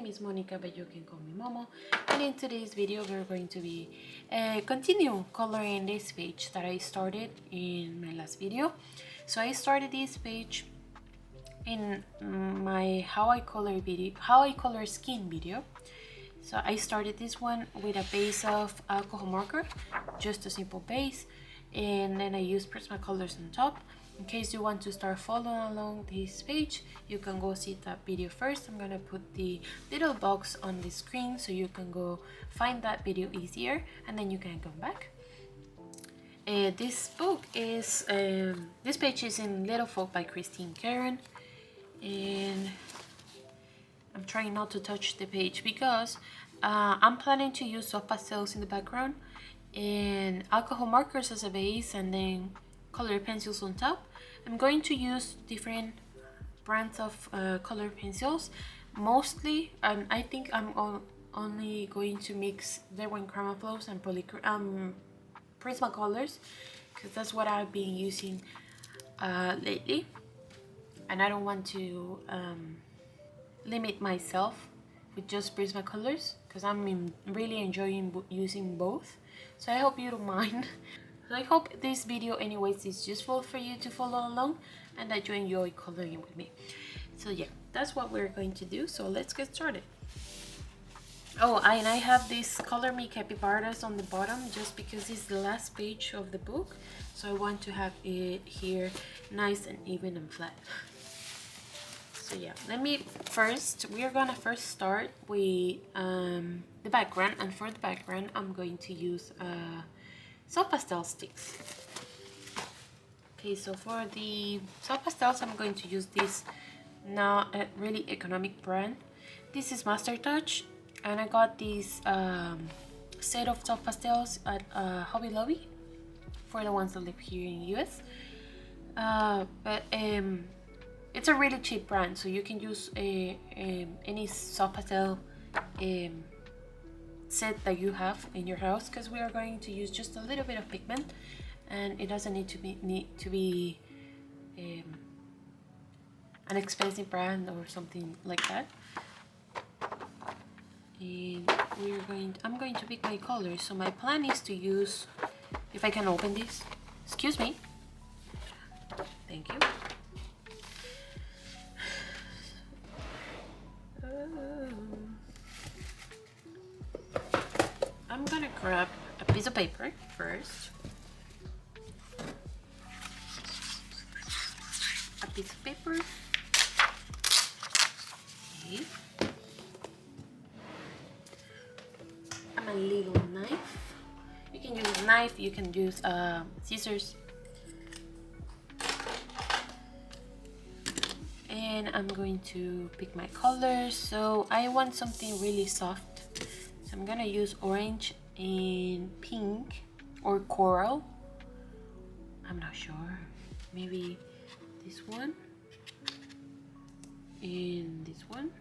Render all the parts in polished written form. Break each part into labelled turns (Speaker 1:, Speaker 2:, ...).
Speaker 1: is Monica, but you can call me Momo. And in today's video, we're going to be continue coloring this page that I started in my last video. So I started this page in my how I color skin video. So I started this one with a base of alcohol marker, just a simple base, and then I used Prismacolors on top. In case you want to start following along this page, you can go see that video first. I'm gonna put the little box on the screen so you can go find that video easier, and then you can come back. This page is in Little Folk by Karron, and I'm trying not to touch the page because I'm planning to use soft pastels in the background and alcohol markers as a base, and then colored pencils on top. I'm going to use different brands of colored pencils mostly, and I think I'm only going to mix Derwent Chromaflows and Prismacolors, because that's what I've been using lately, and I don't want to limit myself with just Prismacolors because I'm really enjoying using both. So I hope you don't mind. So I hope this video anyways is useful for you to follow along and that you enjoy coloring with me. So yeah, that's what we're going to do. So let's get started. Oh, and I have this Color Me Capybaras on the bottom just because it's the last page of the book. So I want to have it here nice and even and flat. So yeah, we are gonna first start with the background, and for the background I'm going to use soft pastel sticks. Okay, so for the soft pastels I'm going to use this now a really economic brand. This is Master Touch, and I got this set of soft pastels at Hobby Lobby for the ones that live here in US. It's a really cheap brand, so you can use any soft pastel set that you have in your house, because we are going to use just a little bit of pigment, and it doesn't need to be an expensive brand or something like that. And I'm going to pick my colors. So my plan is to use, if I can open this, excuse me, thank you. I'm gonna grab a piece of paper first. A piece of paper. Okay. And a little knife. You can use a knife, you can use scissors. And I'm going to pick my colors. So I want something really soft. So I'm gonna use orange and pink or coral. I'm not sure. Maybe this one and this one.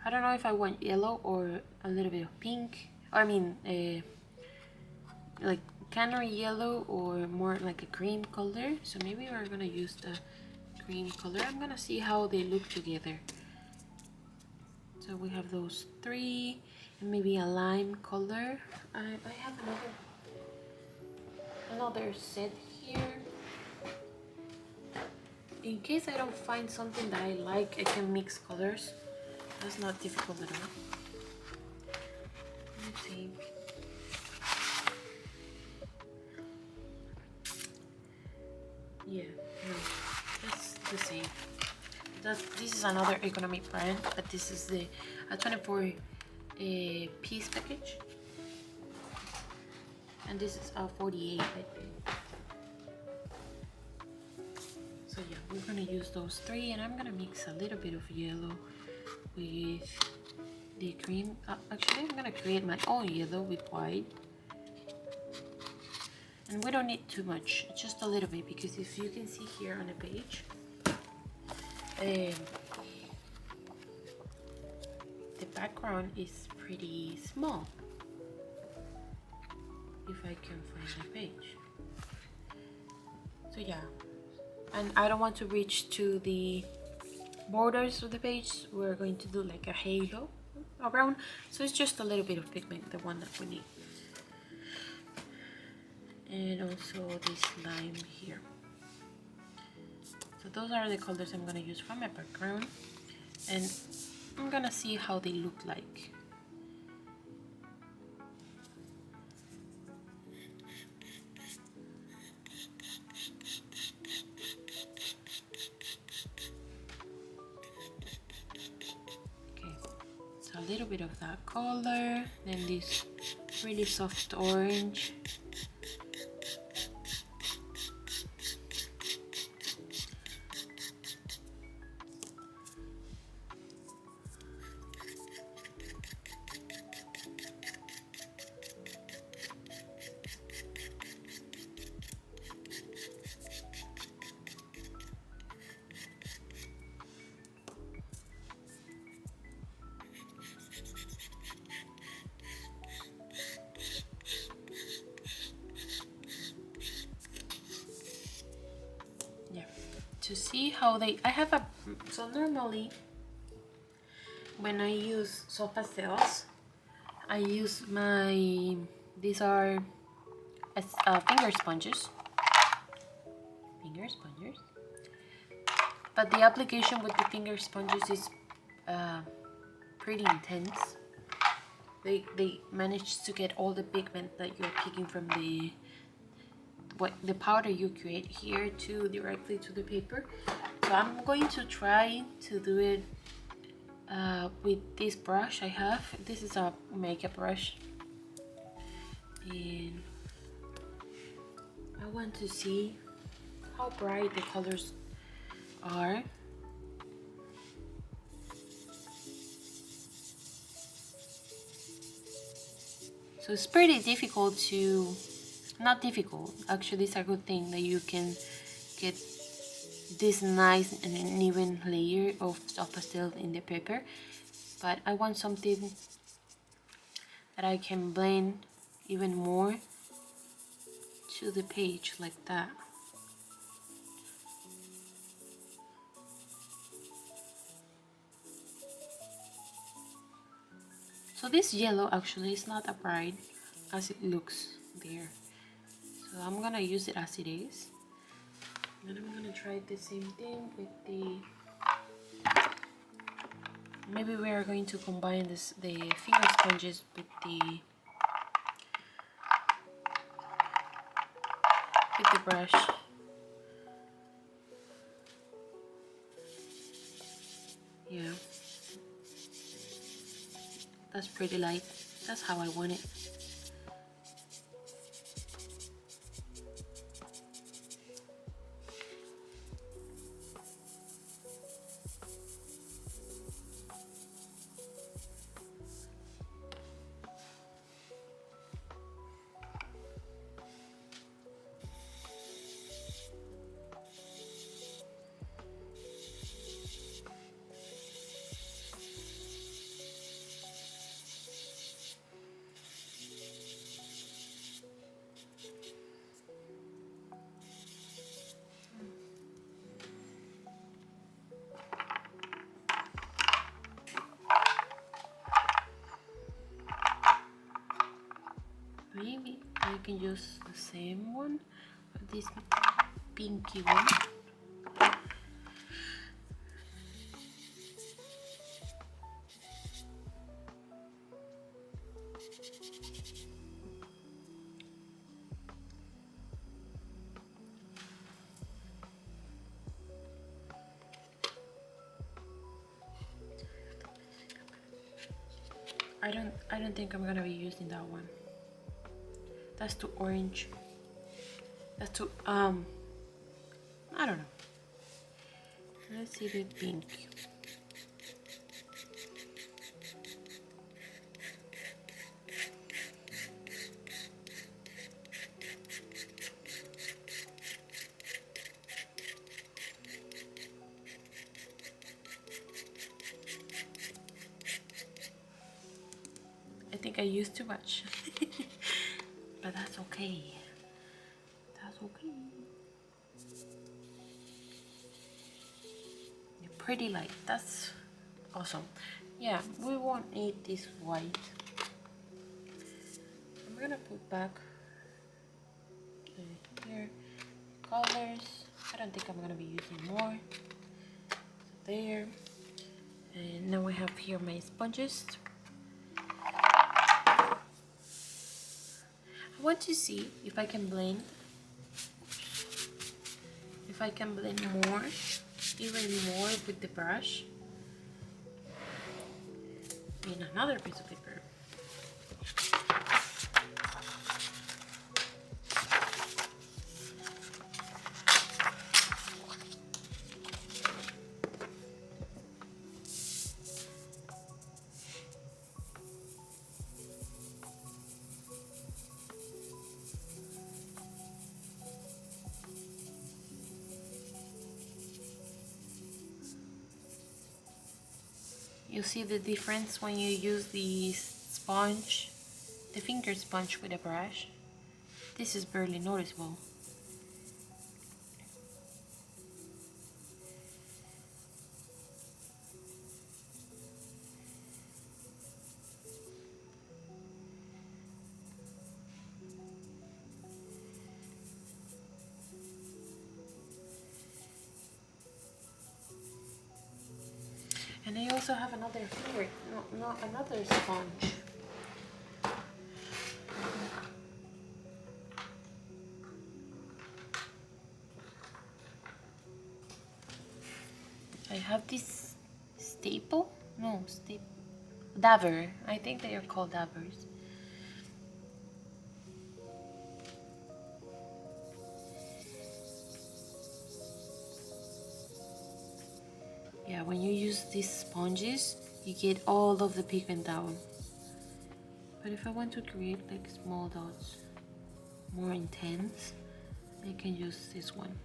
Speaker 1: I don't know if I want yellow or a little bit of pink. I mean, like canary yellow or more like a cream color. So maybe we're gonna use the cream color. I'm gonna see how they look together. So we have those three, and maybe a lime color. I have another set here. In case I don't find something that I like, I can mix colors. That's not difficult at all. Let's see. Yeah, no, that's the same. This is another economic brand, but this is the 24 piece package, and this is 48, I think. So yeah, we're gonna use those three, and I'm gonna mix a little bit of yellow with the cream. Actually, I'm gonna create my own yellow with white, and we don't need too much, just a little bit, because if you can see here on the page, the background is pretty small. If I can find the page. So yeah, and I don't want to reach to the borders of the page, we're going to do like a halo around, so it's just a little bit of pigment, the one that we need. And also this lime here. So those are the colors I'm gonna use for my background, and I'm gonna see how they look like. Okay, so a little bit of that color, then this really soft orange. To see how they, I have a, so normally when I use soft pastels, I use my, these are finger sponges, but the application with the finger sponges is pretty intense. They manage to get all the pigment that you're picking from the powder you create here to directly to the paper. So I'm going to try to do it with this brush I have. This is a makeup brush, and I want to see how bright the colors are. So it's pretty difficult to, not difficult, actually it's a good thing that you can get this nice and even layer of soft pastel in the paper, but I want something that I can blend even more to the page like that. So this yellow actually is not as bright as it looks there, so I'm gonna use it as it is. And I'm gonna try the same thing with the, maybe we are going to combine this, the finger sponges with the brush. Yeah, that's pretty light. That's how I want it. Maybe I can use the same one, this pinky one. I don't think I'm gonna be using that one. That's too orange. That's too I don't know. Let's see the pink. I think I used too much. But that's okay. That's okay. Yep. pretty light. That's awesome. Yeah, we won't need this white. I'm gonna put back here colors. I don't think I'm gonna be using more. So there. And now I have here my sponges. I want to see if I can blend. If I can blend more, even more with the brush in another piece of paper. You see the difference when you use the sponge, the finger sponge with a brush. This is barely noticeable. And I also have another finger, no, another sponge. I have this daver. I think they are called davers. Yeah, when you use these sponges, you get all of the pigment down. But if I want to create like small dots, more intense, I can use this one.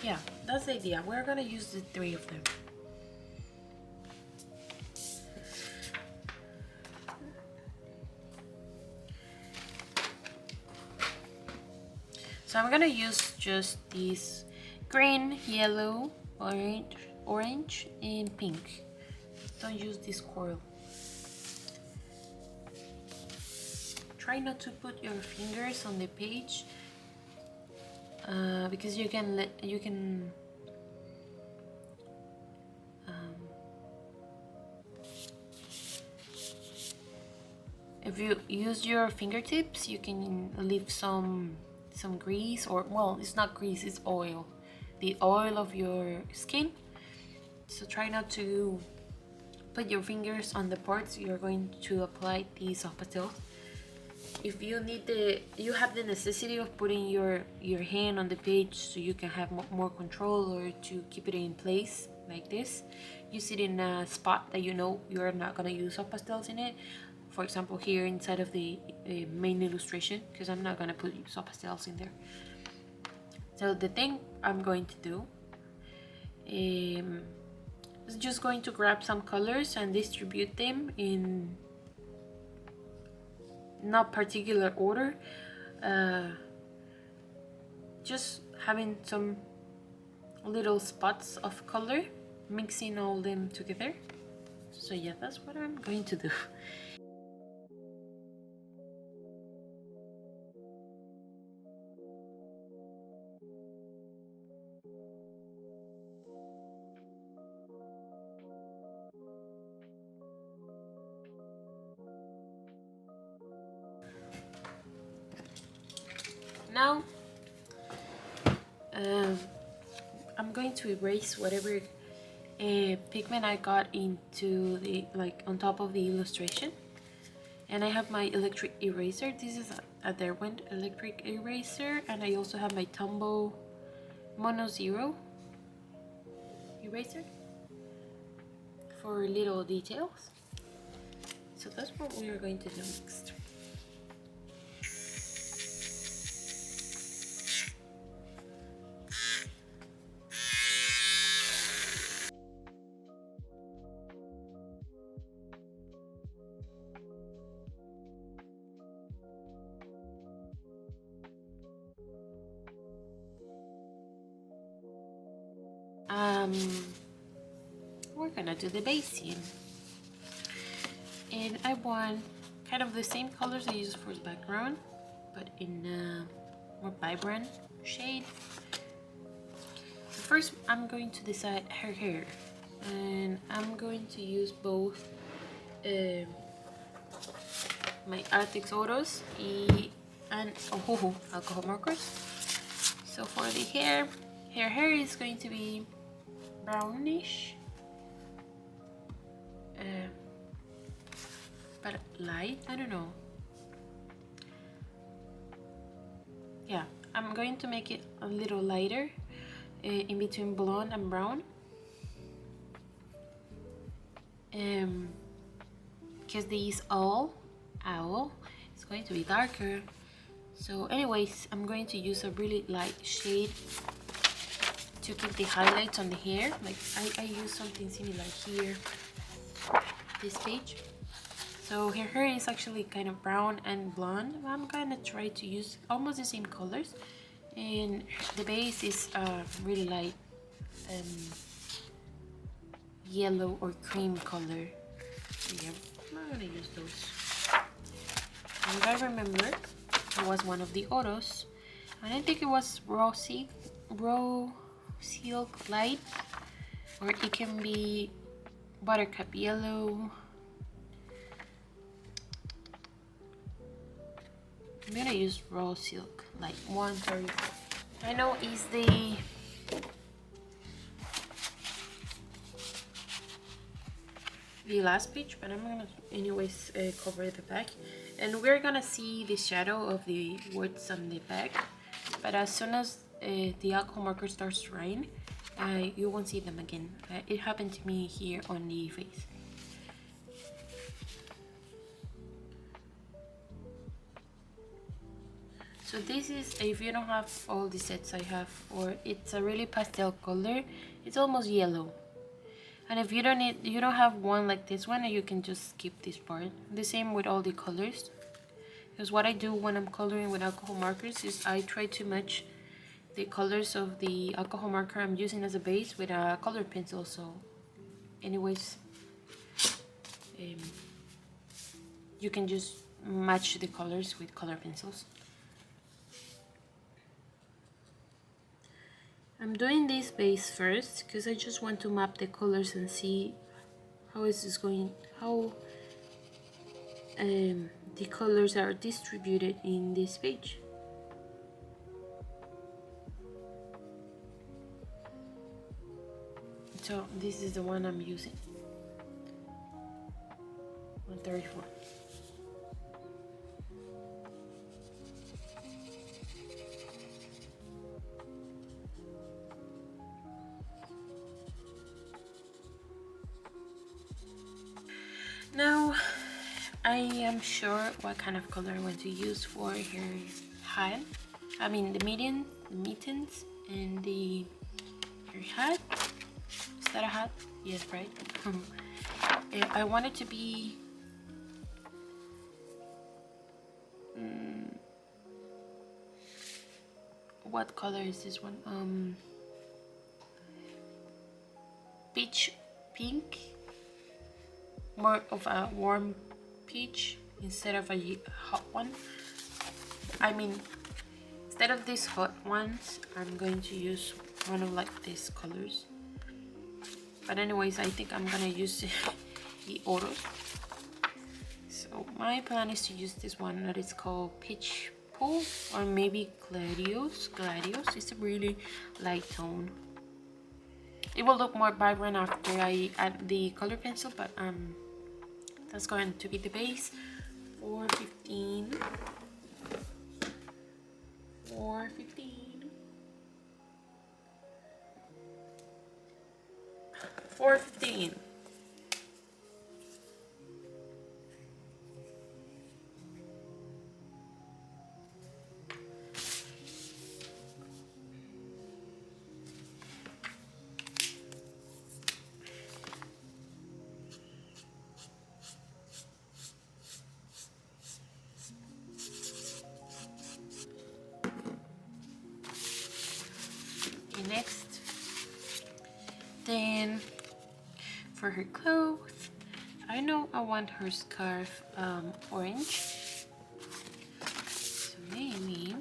Speaker 1: Yeah, that's the idea. We're gonna use the 3 of them. So I'm gonna use just these green, yellow, orange, and pink. Don't use this coral. Try not to put your fingers on the page because you can if you use your fingertips, you can leave some grease, or well, it's not grease, it's oil, the oil of your skin. So try not to put your fingers on the parts you're going to apply these soft pastels. If you have the necessity of putting your hand on the page so you can have more control, or to keep it in place like this, use it in a spot that you know you're not gonna use soft pastels in it. For example, here inside of the main illustration, because I'm not gonna put soft pastels in there. So the thing I'm going to do is just going to grab some colors and distribute them in not particular order, just having some little spots of color, mixing all them together. So yeah, that's what I'm going to do. Now I'm going to erase whatever pigment I got into the on top of the illustration, and I have my electric eraser. This is a Derwent electric eraser, and I also have my Tombow Mono Zero eraser for little details. So that's what we are going to do next. um, we're gonna do the basing. And I want kind of the same colors I used for the background, but in a more vibrant shade. So first I'm going to decide her hair, and I'm going to use both my Artix Autos and alcohol markers. So for the hair, her hair is going to be brownish, but light, I don't know. Yeah, I'm going to make it a little lighter, in between blonde and brown, because these owl is going to be darker. So anyways, I'm going to use a really light shade to keep the highlights on the hair. Like I use something similar here, this page. So her hair is actually kind of brown and blonde. I'm gonna try to use almost the same colors, and the base is really light yellow or cream color. So yeah, I'm gonna use those. And I remember it was one of the autos, and I think it was raw silk light, or it can be buttercup yellow. I'm gonna use raw silk, like 134. I know it's the last page, but I'm gonna anyways cover the back, and we're gonna see the shadow of the words on the back. But as soon as the alcohol marker starts drying, you won't see them again. It happened to me here on the face. So this is, if you don't have all the sets I have, or it's a really pastel color, it's almost yellow. And if you don't have one like this one, you can just skip this part. The same with all the colors. Because what I do when I'm coloring with alcohol markers is I try to match the colors of the alcohol marker I'm using as a base with a color pencil. So anyways, you can just match the colors with color pencils. I'm doing this base first because I just want to map the colors and see how is this going, how the colors are distributed in this page. So this is the one I'm using, 134. Now I am sure what kind of color I want to use for her hat. I mean the mittens and her hat. Is that a hat? Yes, right? I want it to be what color is this one? Peach pink, more of a warm peach instead of a hot one. I mean, instead of these hot ones, I'm going to use one of like these colors. But anyways, I think I'm gonna use the autos. So my plan is to use this one that is called Peach Pool, or maybe Gladios. It's a really light tone. It will look more vibrant after I add the color pencil, but that's going to be the base. 415. 415. 415. Next, Then for her clothes, I know I want her scarf orange. So maybe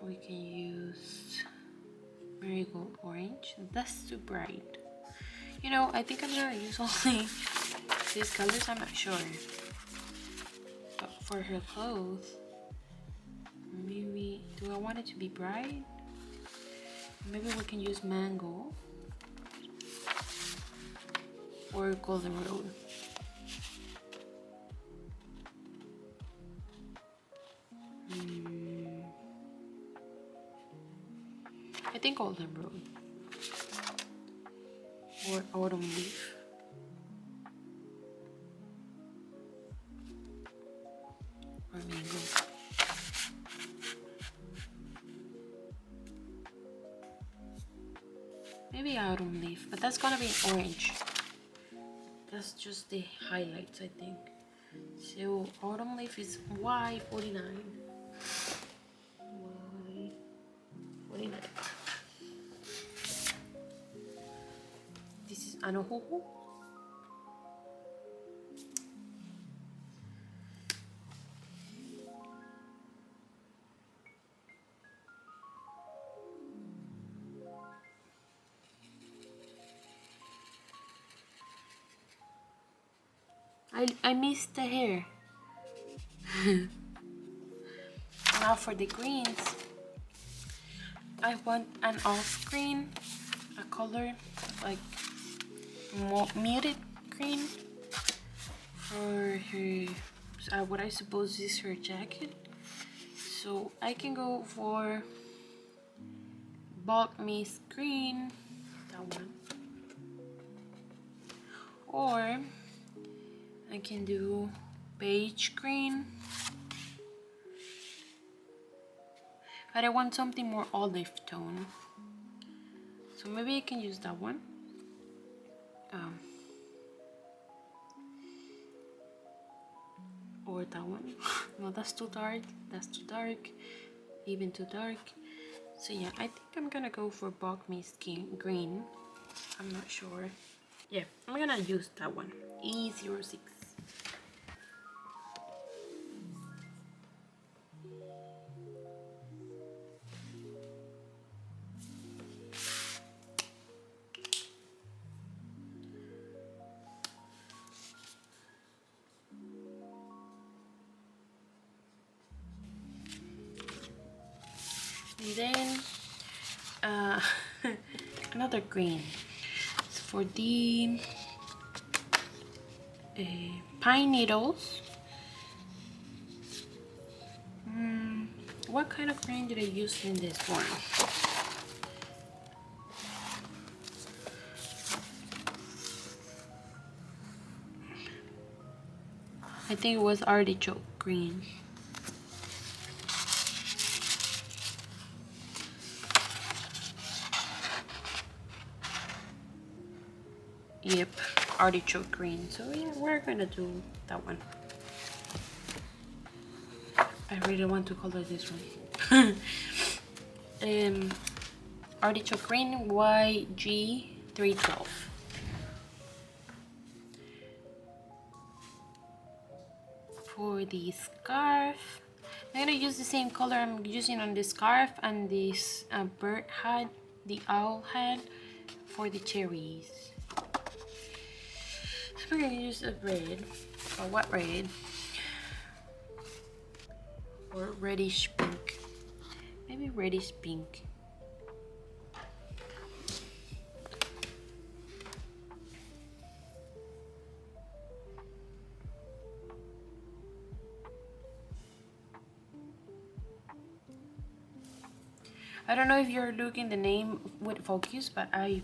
Speaker 1: we can use marigold orange. That's too bright. You know, I think I'm gonna use only these colors, I'm not sure. But for her clothes, maybe, do I want it to be bright? Maybe we can use mango or golden road. I think golden road or autumn leaf. Or mango. Maybe autumn leaf, but that's gonna be orange. That's just the highlights, I think. So autumn leaf is Y49. Y49. This is Anohuhu. I missed the hair. Now for the greens, I want an olive green, a color like more muted green for her, what I suppose is her jacket. So I can go for bulk mist green, that one, or I can do beige green, but I want something more olive tone, so maybe I can use that one. Or that one. No, that's too dark. That's too dark. Even too dark. So yeah, I think I'm gonna go for bulk mist green. I'm not sure. Yeah, I'm gonna use that one. E06. And then another green. So for the pine needles. What kind of green did I use in this one? I think it was artichoke green. Yep, artichoke green. So yeah, we're gonna do that one. I really want to color this one. Artichoke green, YG312. For the scarf, I'm gonna use the same color I'm using on the scarf and this bird hat, the owl hat, for the cherries. So we're gonna use a red, or what red? Or reddish pink. Maybe reddish pink. I don't know if you're looking the name with focus, but I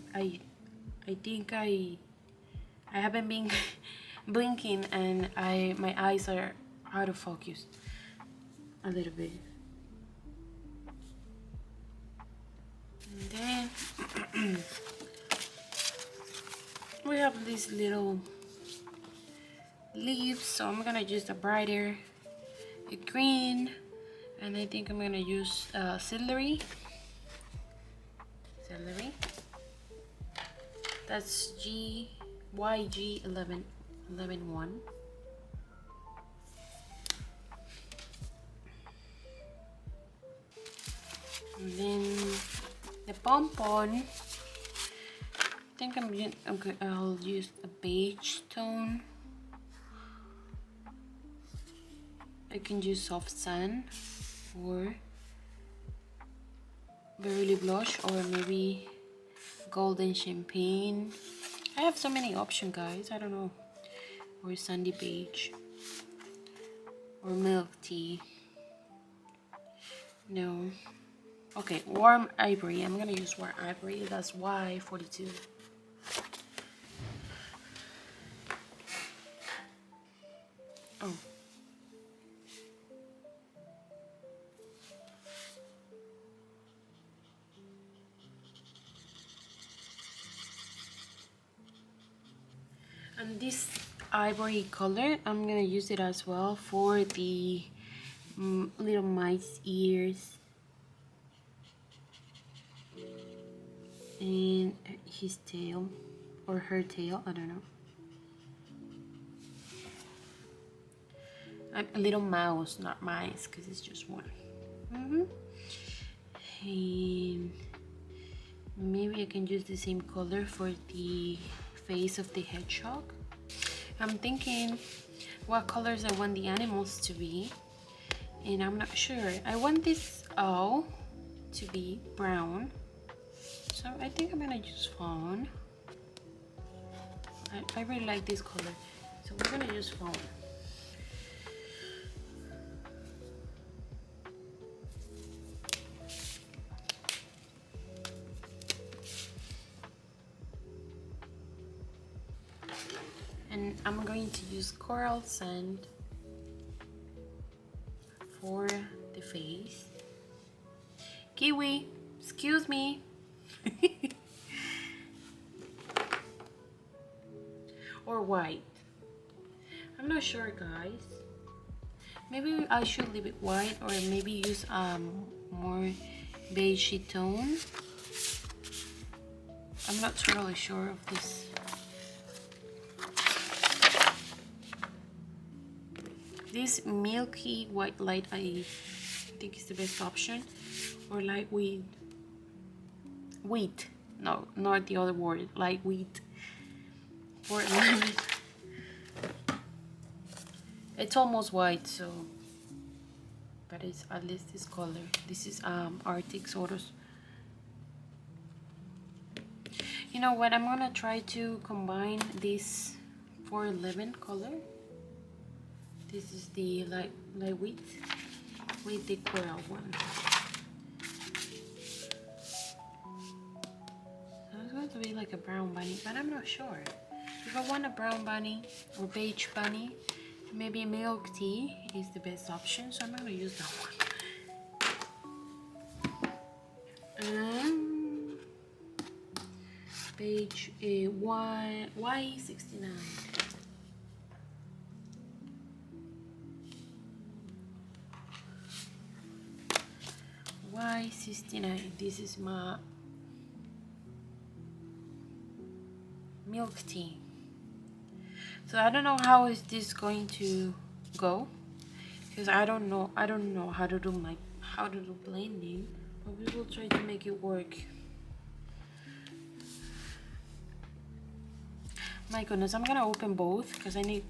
Speaker 1: think I haven't been blinking and my eyes are out of focus a little bit. And then we have these little leaves, so I'm gonna use the brighter green, and I think I'm gonna use celery celery. That's YG 111. And then the pompon, I think I'll use a beige tone. I can use soft sand or Berylli blush or maybe golden champagne. I have so many options, guys. I don't know. Or sandy beige or milk tea. No. Okay, warm ivory. I'm gonna use warm ivory. That's Y42. Oh. And this ivory color, I'm gonna use it as well for the little mice ears and his tail or her tail, I don't know. A little mouse, not mice, because it's just one. And maybe I can use the same color for the face of the hedgehog. I'm thinking what colors I want the animals to be, and I'm not sure. I want this owl to be brown, so I think I'm gonna use fawn. I really like this color, so we're gonna use fawn. And I'm going to use coral sand for the face. Kiwi, excuse me. Or white. I'm not sure, guys. Maybe I should leave it white or maybe use more beige tone. I'm not totally sure of this. This milky white light I think is the best option, or light wheat. No, not the other word, light wheat. Or lemon. It's almost white, so, but it's at least this color. This is Arctic Sodas. You know what? I'm gonna try to combine this 411 color. This is the light wheat with the coral one. So it's going to be like a brown bunny, but I'm not sure. If I want a brown bunny or beige bunny, maybe milk tea is the best option, so I'm gonna use that one. Beige Y69. Y69. This is my milk tea. So I don't know how is this going to go, because I don't know how to do blending, but we will try to make it work. My goodness, I'm gonna open both because I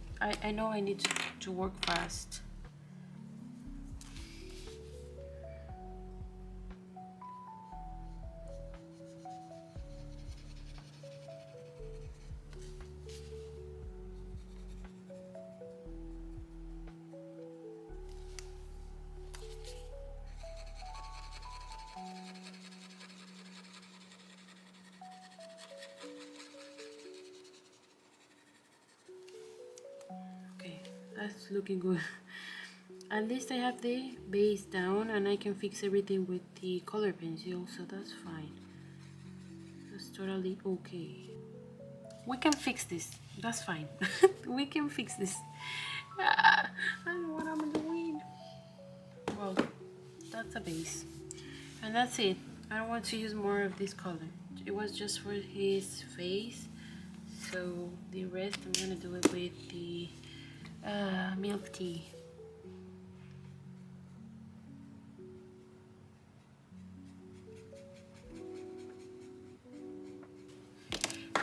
Speaker 1: know I need to work fast. That's looking good. At least I have the base down and I can fix everything with the color pencil, so that's fine. That's totally okay. We can fix this. That's fine. We can fix this. I don't know what I'm doing. Well, that's a base. And that's it. I don't want to use more of this color. It was just for his face, so the rest I'm gonna do it with the milk tea.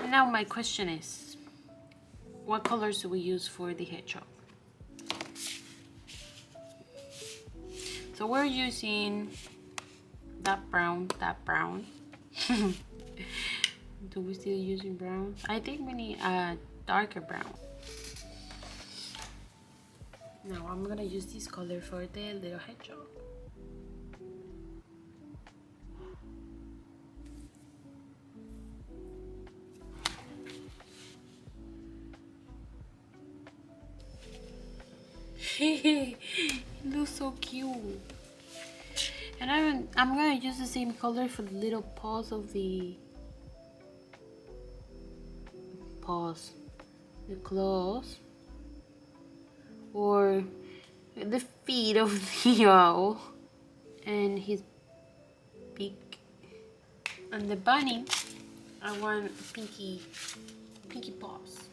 Speaker 1: Now my question is, what colors do we use for the hedgehog? So we're using that brown. Do we still using brown? I think we need a darker brown. Now I'm gonna use this color for the little hedgehog. It looks so cute. And I'm gonna use the same color for the little paws of the claws, or the feet of the owl, and his beak. And the bunny, I want pinky paws.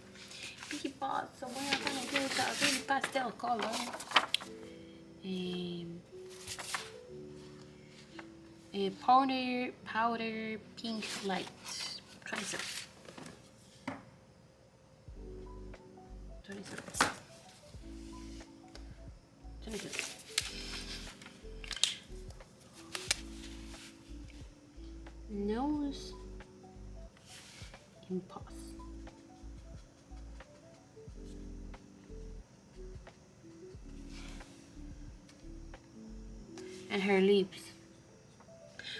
Speaker 1: Pinky paws, so we're gonna use a really pastel color. A powder pink light. 27. 26. Nose and paws. And her lips.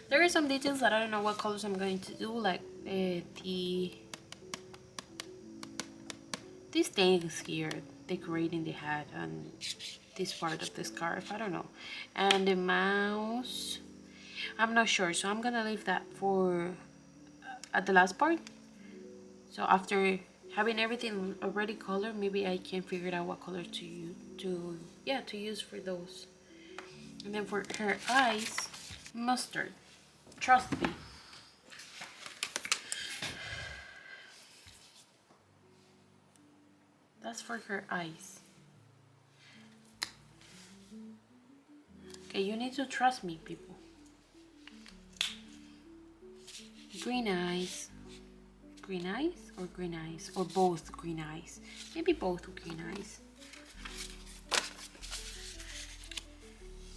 Speaker 1: There are some details that I don't know what colors I'm going to do, like these things here decorating the hat and this part of the scarf, I don't know. And the mouse, I'm not sure, so I'm gonna leave that for at the last part. So after having everything already colored, maybe I can figure out what color to use for those. And then for her eyes, mustard. Trust me. That's for her eyes. Okay, you need to trust me, people. Green eyes. Green eyes or green eyes? Or both green eyes? Maybe both green eyes.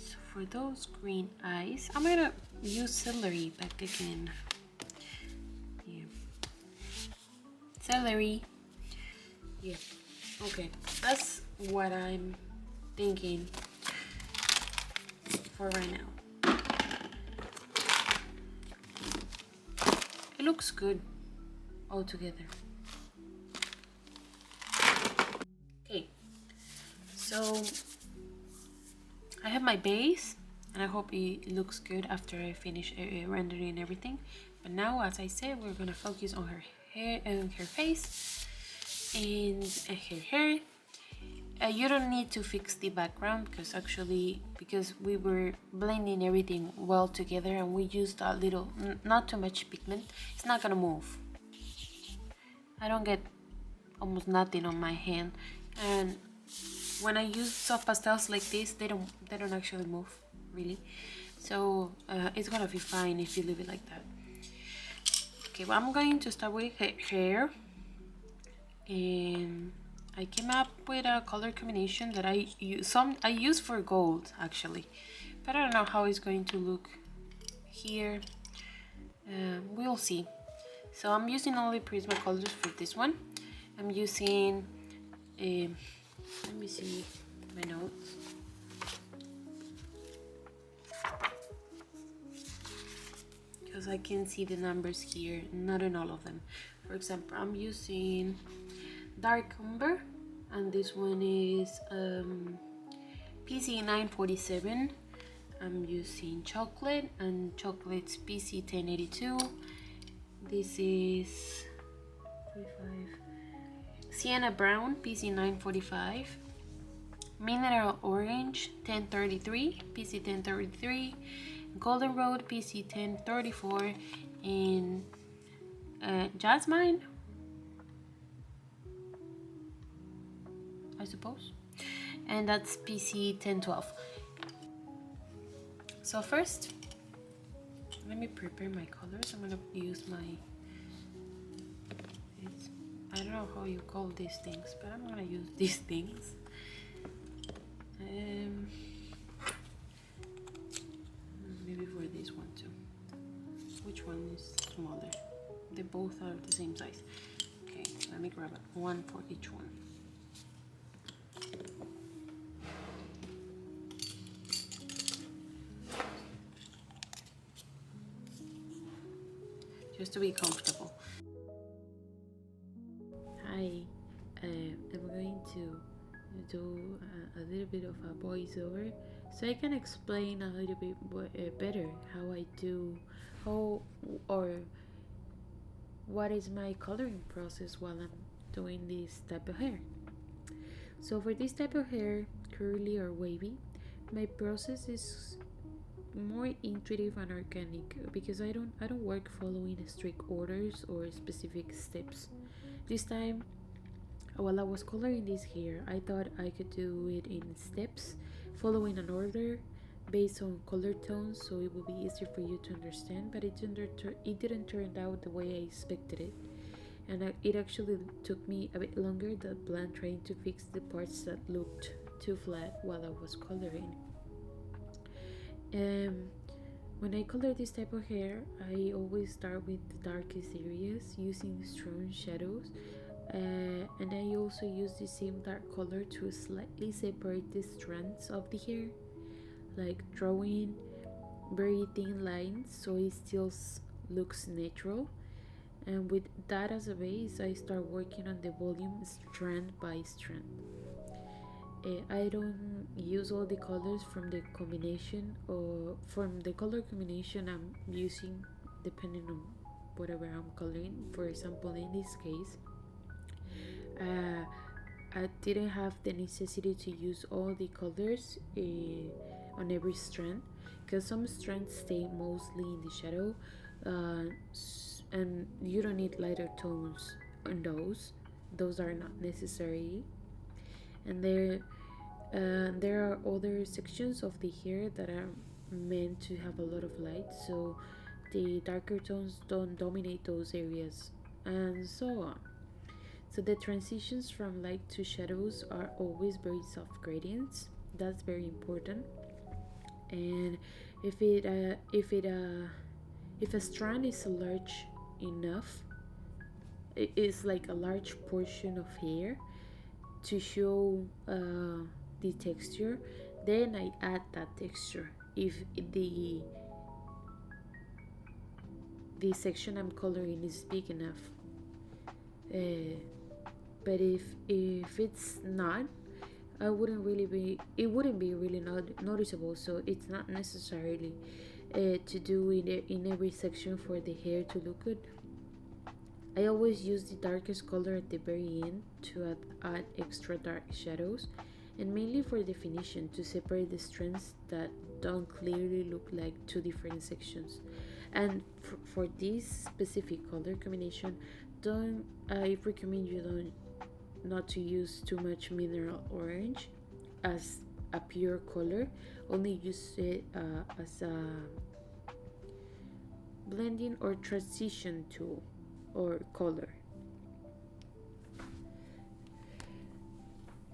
Speaker 1: So for those green eyes, I'm gonna use celery back again. Yeah. Celery. Yeah. Okay, that's what I'm thinking for right now. It looks good all together. Okay, so I have my base, and I hope it looks good after I finish rendering everything. But now, as I said, we're gonna focus on her hair and her face and her hair. You don't need to fix the background because we were blending everything well together and we used a little, not too much pigment. It's not gonna move. I don't get almost nothing on my hand, and when I use soft pastels like this, they don't actually move really. So it's gonna be fine if you leave it like that. Okay, well, I'm going to start with hair, and I came up with a color combination that I use for gold actually, but I don't know how it's going to look here. We'll see. So I'm using only Prisma colors for this one. I'm using let me see my notes. Because I can see the numbers here, not in all of them. For example, I'm using dark umber, and this one is PC 947. I'm using chocolate, and chocolate's PC 1082. This is 45. Sienna brown, PC 945. Mineral orange 1033, PC 1033. Golden Road PC 1034 in Jasmine, I suppose, and that's PC 1012. So first, let me prepare my colors. I'm gonna use my, I don't know how you call these things, but I'm gonna use these things. Maybe for this one too. Which one is smaller? They both are the same size. Okay, let me grab one for each one. Just to be comfortable. Hi, I'm going to do a little bit of a voiceover so I can explain a little bit better how I do, how or what is my coloring process while I'm doing this type of hair. So for this type of hair, curly or wavy, my process is more intuitive and organic because I don't work following strict orders or specific steps. This time, while I was coloring this hair, I thought I could do it in steps, following an order based on color tones, so it would be easier for you to understand. But it didn't turn out the way I expected it, and it actually took me a bit longer than planned, trying to fix the parts that looked too flat while I was coloring. When I color this type of hair, I always start with the darkest areas using strong shadows, and I also use the same dark color to slightly separate the strands of the hair, like drawing very thin lines so it still looks natural. And with that as a base, I start working on the volume strand by strand. I don't use all the colors from the combination or from the color combination I'm using, depending on whatever I'm coloring. For example, in this case, I didn't have the necessity to use all the colors on every strand, because some strands stay mostly in the shadow, and you don't need lighter tones on those are not necessary. And there are other sections of the hair that are meant to have a lot of light, so the darker tones don't dominate those areas, and so on. So the transitions from light to shadows are always very soft gradients. That's very important. And if a strand is large enough, it is like a large portion of hair to show the texture, then I add that texture. If the section I'm coloring is big enough, but if it's not, it wouldn't be really noticeable. So it's not necessarily to do it in every section for the hair to look good. I always use the darkest color at the very end to add extra dark shadows, and mainly for definition, to separate the strands that don't clearly look like two different sections. And for this specific color combination, I recommend you not to use too much mineral orange as a pure color. Only use it as a blending or transition tool or color.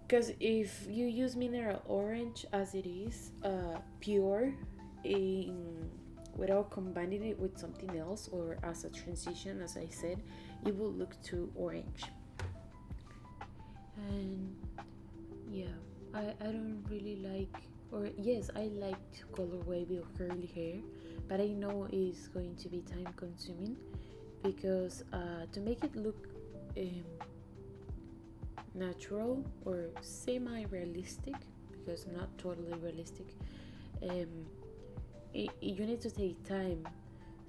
Speaker 1: Because if you use mineral orange as it is, pure, without combining it with something else or as a transition, as I said, it will look too orange. And yeah, I don't really like, or yes, I like to color wavy or curly hair, but I know it's going to be time consuming, because to make it look natural or semi-realistic, because not totally realistic, you need to take time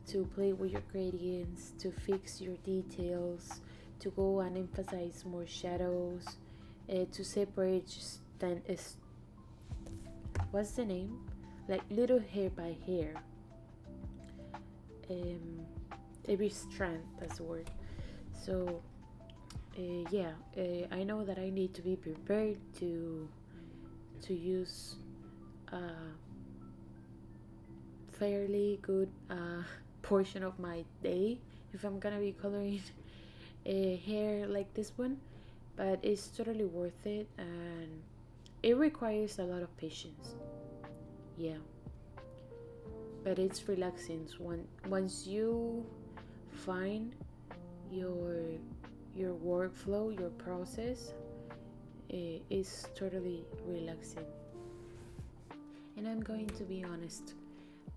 Speaker 1: to play with your gradients, to fix your details, to go and emphasize more shadows, to separate what's the name, like little hair by hair, um, every strand. That's the word. So yeah, I know that I need to be prepared to use a fairly good portion of my day if I'm gonna be coloring hair like this one, but it's totally worth it, and it requires a lot of patience. Yeah, but it's relaxing. Once you find your your workflow, your process, is totally relaxing. And I'm going to be honest,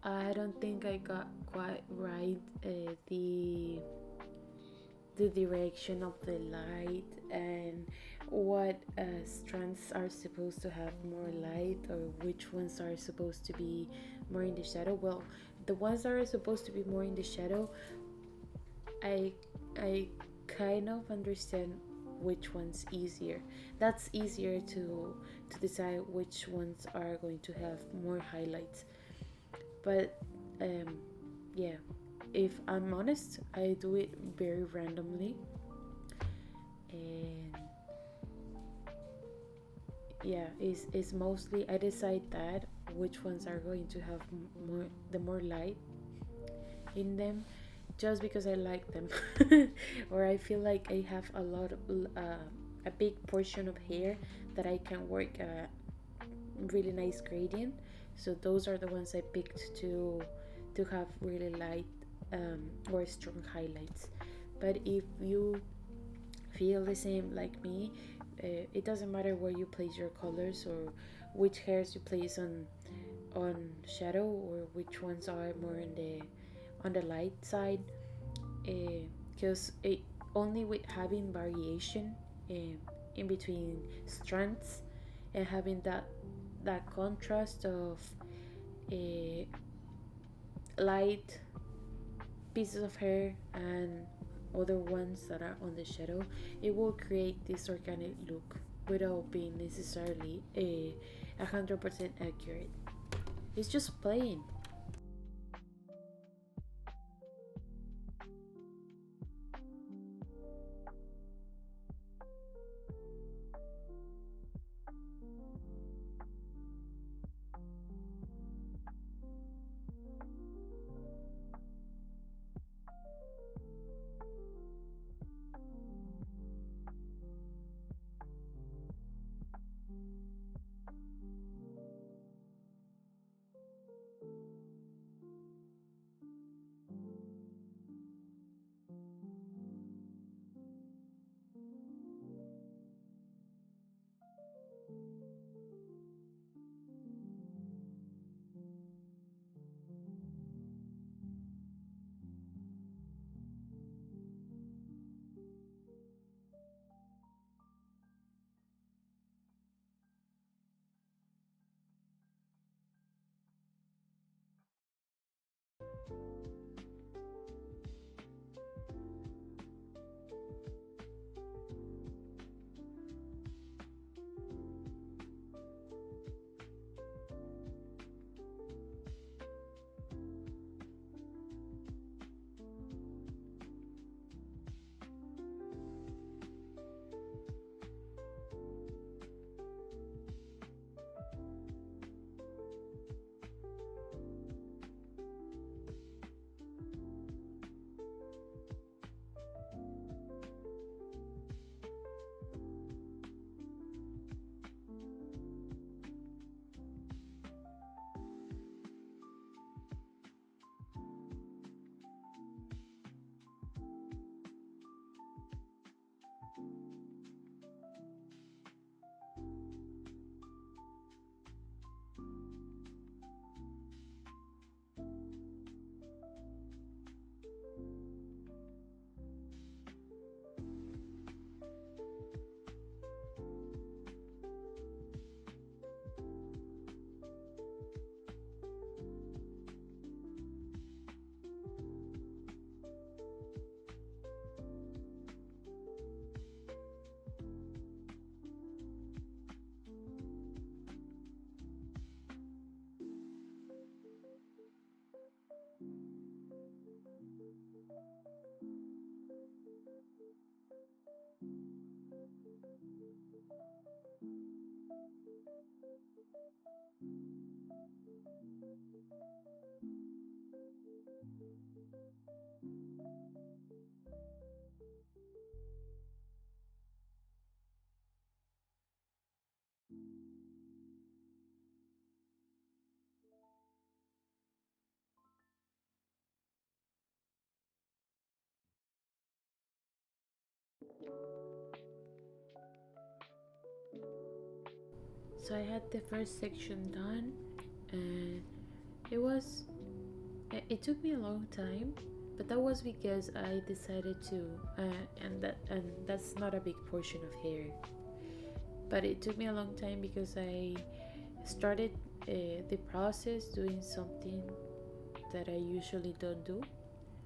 Speaker 1: I don't think I got quite right the direction of the light and what strands are supposed to have more light or which ones are supposed to be more in the shadow. Well, the ones that are supposed to be more in the shadow, I I kind of understand which one's easier. That's easier to decide which ones are going to have more highlights. But um, yeah, if I'm honest, I do it very randomly, and yeah, it's mostly I decide that which ones are going to have more light in them, just because I like them, or I feel like I have a big portion of hair that I can work a really nice gradient. So those are the ones I picked to have really light or strong highlights. But if you feel the same like me, it doesn't matter where you place your colors or which hairs you place on shadow or which ones are more on the light side, because only with having variation in between strands and having that contrast of uh, light pieces of hair and other ones that are on the shadow, it will create this organic look without being necessarily 100% accurate. It's just playing. So I had the first section done, and it took me a long time, but that was because I decided to and that's not a big portion of hair, but it took me a long time because I started the process doing something that I usually don't do,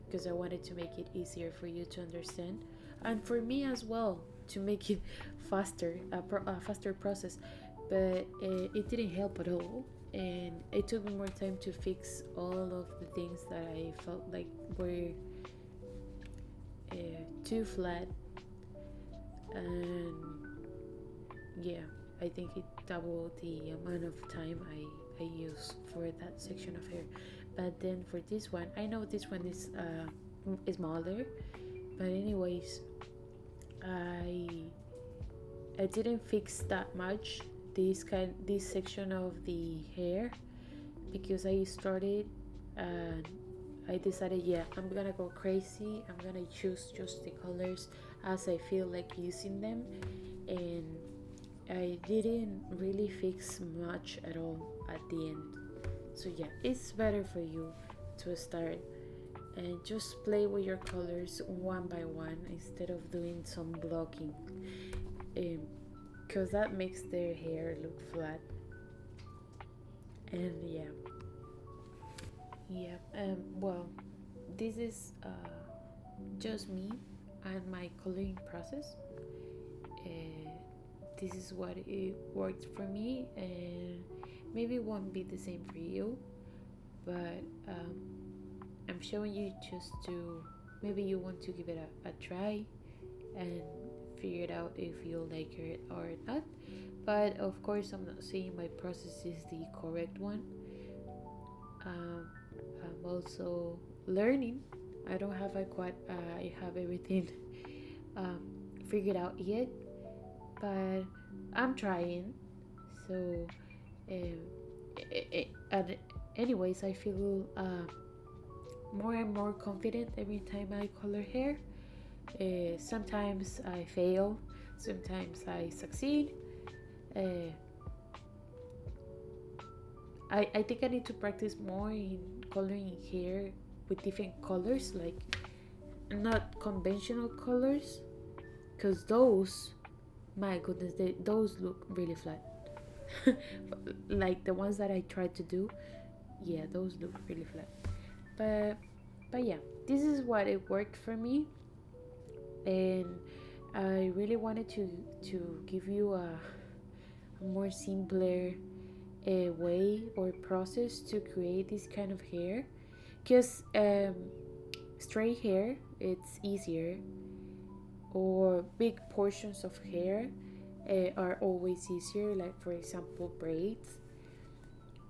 Speaker 1: because I wanted to make it easier for you to understand, and for me as well, to make it faster, a faster process. But it didn't help at all, and it took me more time to fix all of the things that I felt like were too flat. And yeah, I think it doubled the amount of time I use for that section of hair. But then for this one, I know this one is smaller, but anyways, I didn't fix that much this section of the hair, because I started and I decided, yeah, I'm gonna go crazy. I'm gonna choose just the colors as I feel like using them, and I didn't really fix much at all at the end. So yeah, it's better for you to start and just play with your colors one by one instead of doing some blocking, because that makes their hair look flat. And well, this is just me and my coloring process. This is what it worked for me, and maybe it won't be the same for you, but I'm showing you just to, maybe you want to give it a try and figure it out if you like it or not. But of course, I'm not saying my process is the correct one. I'm also learning. I don't have I have everything figured out yet, but I'm trying. So and anyways, I feel more and more confident every time I color hair. Sometimes I fail, sometimes I succeed. I think I need to practice more in coloring hair with different colors, like not conventional colors, because those, my goodness, those look really flat. Like the ones that I tried to do, yeah, those look really flat. But yeah, this is what it worked for me, and I really wanted to give you a more simpler way or process to create this kind of hair, because straight hair, it's easier, or big portions of hair are always easier, like for example braids.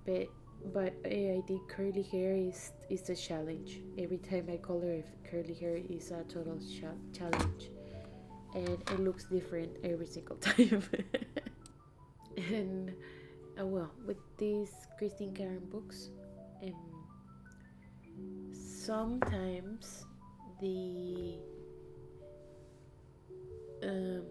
Speaker 1: But I think curly hair is a challenge. Every time I color curly hair is a total challenge, and it looks different every single time. And well, with these Christine Karron books, um, sometimes um,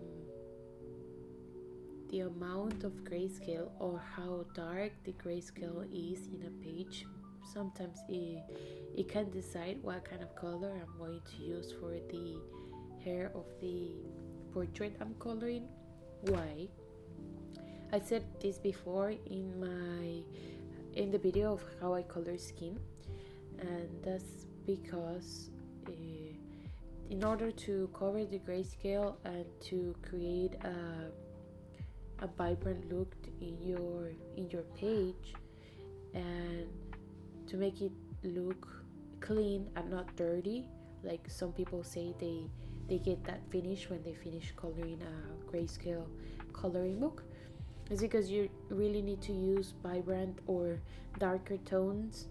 Speaker 1: the amount of grayscale, or how dark the grayscale is in a page, sometimes it can decide what kind of color I'm going to use for the hair of the portrait I'm coloring. Why? I said this before in the video of how I color skin, and that's because in order to cover the grayscale and to create a vibrant look in your page, and to make it look clean and not dirty, like some people say they get that finish when they finish coloring a grayscale coloring book, is because you really need to use vibrant or darker tones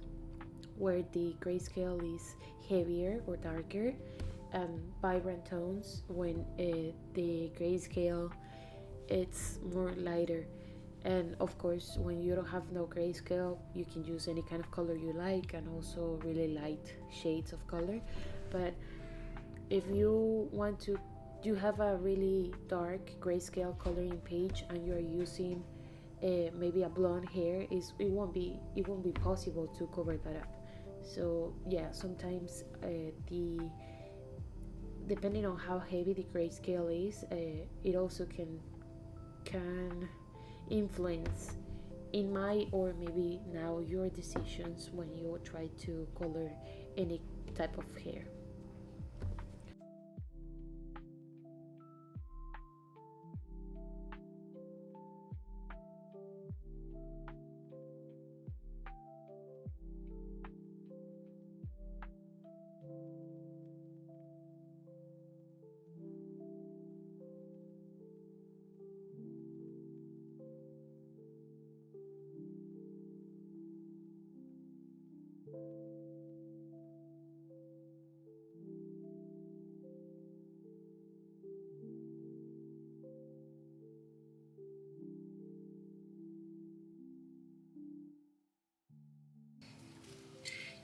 Speaker 1: where the grayscale is heavier or darker, and vibrant tones when the grayscale it's more lighter. And of course, when you don't have no grayscale, you can use any kind of color you like, and also really light shades of color. But if you have a really dark grayscale coloring page and you're using maybe a blonde hair, it won't be possible to cover that up. So yeah, sometimes the depending on how heavy the grayscale is, it also can influence in my or maybe now your decisions when you try to color any type of hair.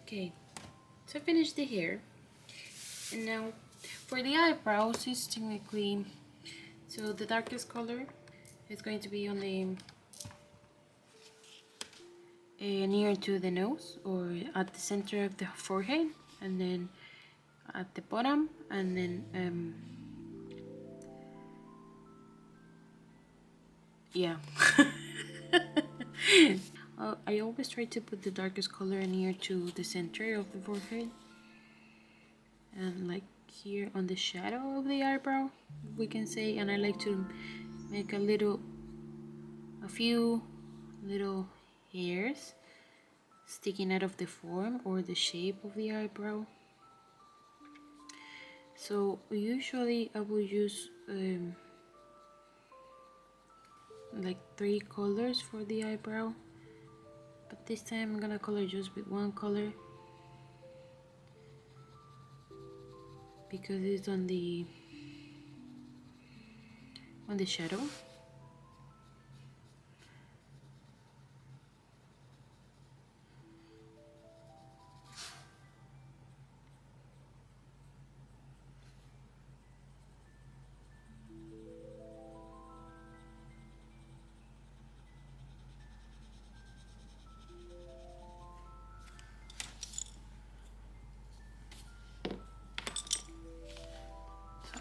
Speaker 1: Okay, so I finished the hair, and now for the eyebrows, it's technically, so the darkest color is going to be on the near to the nose or at the center of the forehead, and then at the bottom, and then yeah. I always try to put the darkest color near to the center of the forehead, and like here on the shadow of the eyebrow, we can say. And I like to make a few little hairs sticking out of the form or the shape of the eyebrow. So usually I will use like 3 colors for the eyebrow, but this time I'm gonna color just with one color because it's on the shadow.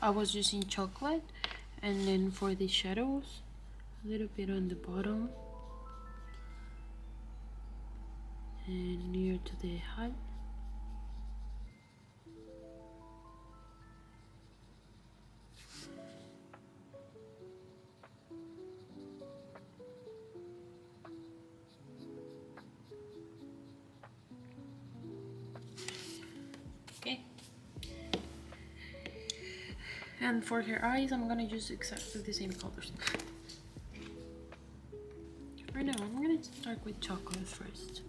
Speaker 1: I was using chocolate, and then for the shadows, a little bit on the bottom and near to the hat. Okay. And for her eyes, I'm gonna use exactly the same colors. Right now, I'm gonna start with chocolate first.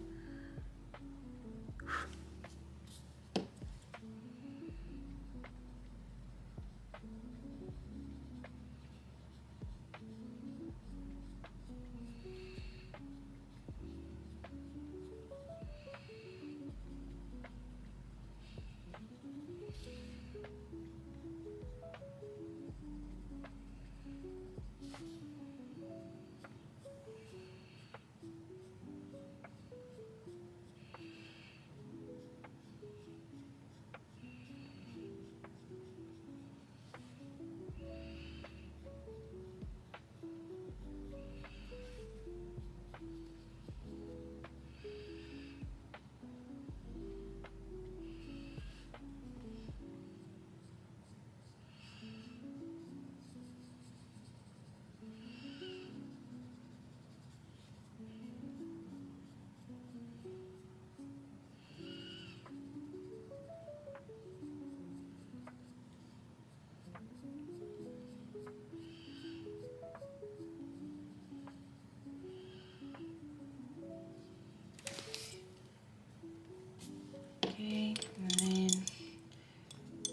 Speaker 1: Okay, and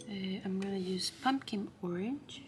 Speaker 1: then I'm gonna use pumpkin orange.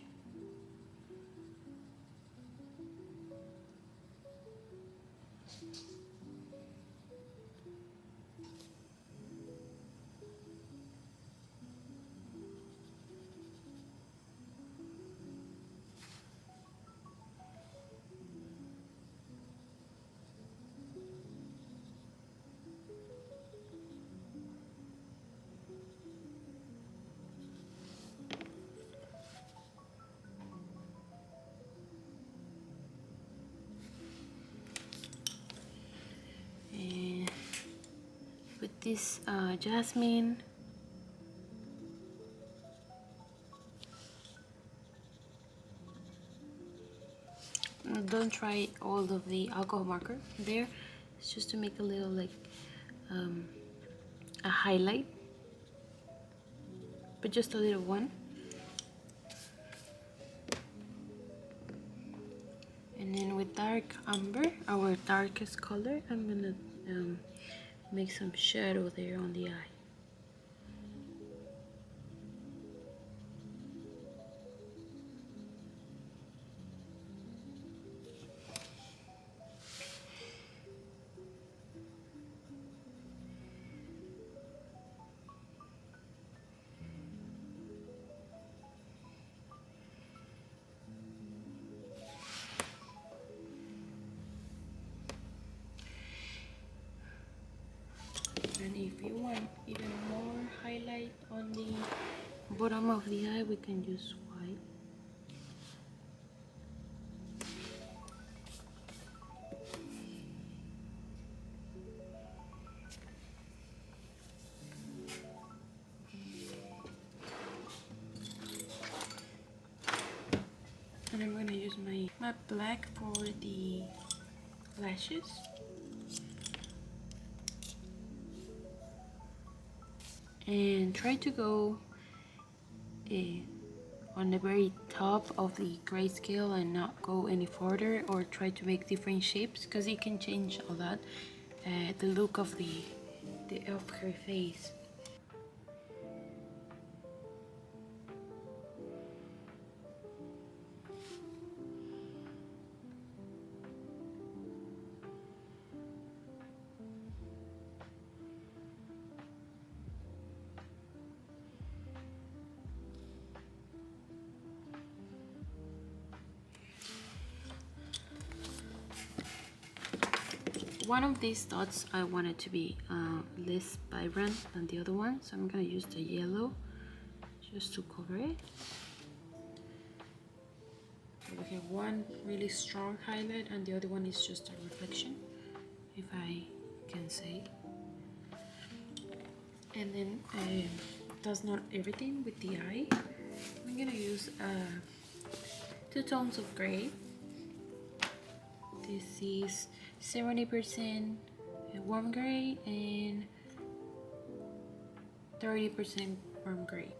Speaker 1: this jasmine. Don't try all of the alcohol marker there. It's just to make a little like a highlight, but just a little one. And then with dark umber, our darkest color, I'm gonna make some shadow there on the eye. And if you want even more highlight on the bottom of the eye, we can use white. And I'm gonna use my black for the lashes. And try to go on the very top of the grayscale and not go any further, or try to make different shapes, because it can change a lot the look of her face. One of these dots I wanted to be less vibrant than the other one, so I'm gonna use the yellow just to cover it. So we have one really strong highlight and the other one is just a reflection, if I can say. And then that's not everything with the eye. I'm gonna use 2 tones of gray. This is 70% warm gray and 30% warm gray.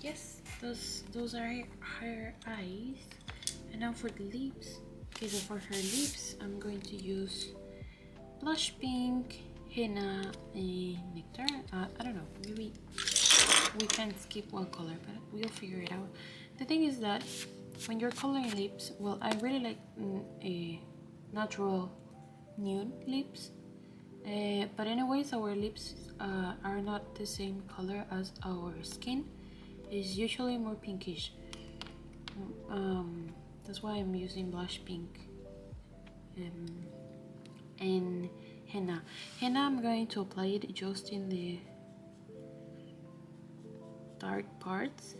Speaker 1: Yes, those are her eyes. And now for the lips. Okay, so for her lips, I'm going to use blush pink, henna, and nectar. I don't know, maybe we can skip one color, but we'll figure it out. The thing is that when you're coloring lips, well, I really like a natural nude lips. But anyways, our lips are not the same color as our skin. It's usually more pinkish. That's why I'm using blush pink and henna. Henna, I'm going to apply it just in the dark parts.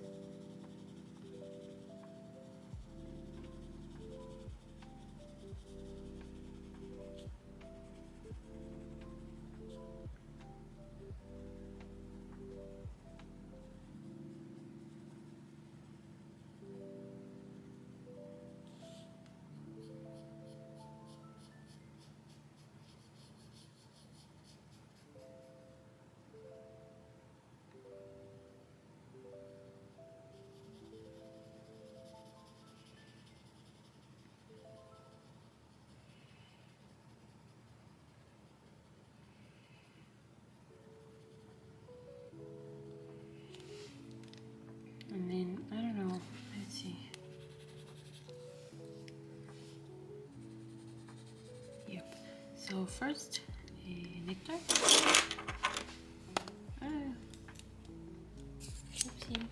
Speaker 1: And then, I don't know, let's see. Yep. So first, nectar. Oopsie.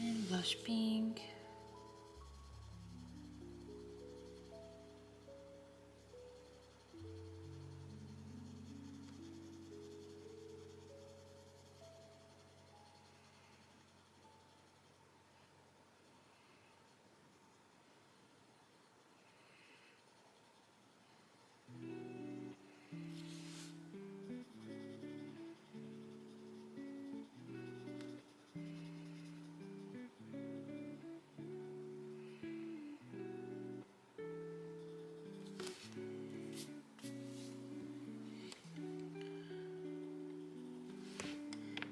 Speaker 1: And blush pink.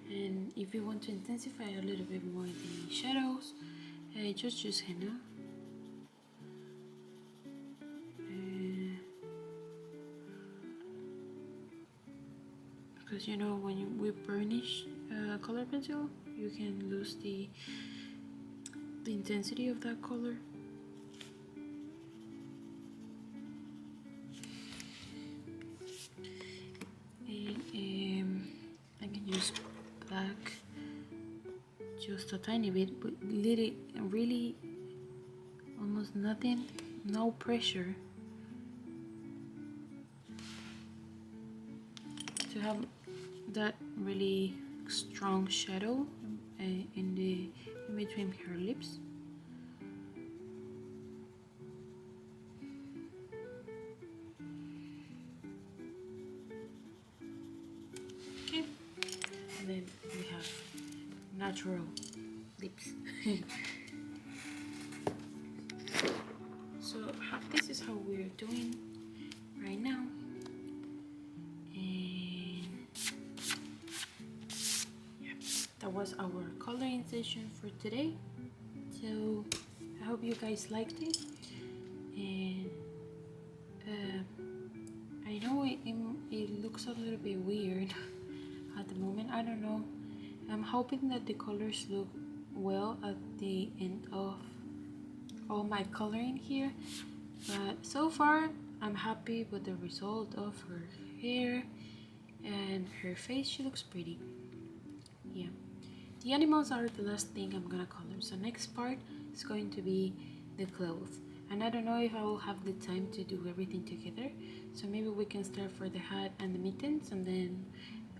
Speaker 1: And if you want to intensify a little bit more the shadows, just use henna. Because you know, when we burnish a color pencil, you can lose the intensity of that color. And I can use black just a tiny bit, but really almost nothing, no pressure, to have that really strong shadow in between her lips. Okay, and then we have natural lips. So this is how we're doing right now. That was our coloring session for today. So I hope you guys liked it, and I know it looks a little bit weird at the moment. I don't know. I'm hoping that the colors look well at the end of all my coloring here, but so far I'm happy with the result of her hair and her face. She looks pretty. Yeah, the animals are the last thing I'm gonna color, so next part is going to be the clothes, and I don't know if I will have the time to do everything together, so maybe we can start for the hat and the mittens, and then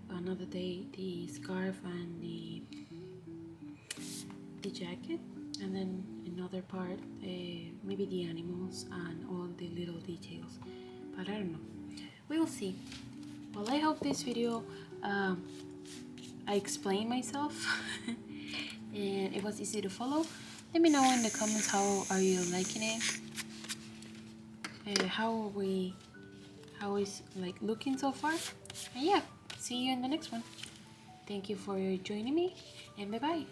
Speaker 1: another day the scarf and the jacket. and then another part, maybe the animals and all the little details, but I don't know, we will see. Well, I hope this video I explained myself and it was easy to follow. Let me know in the comments how are you liking it, how is like looking so far, and yeah, see you in the next one. Thank you for joining me, and bye bye.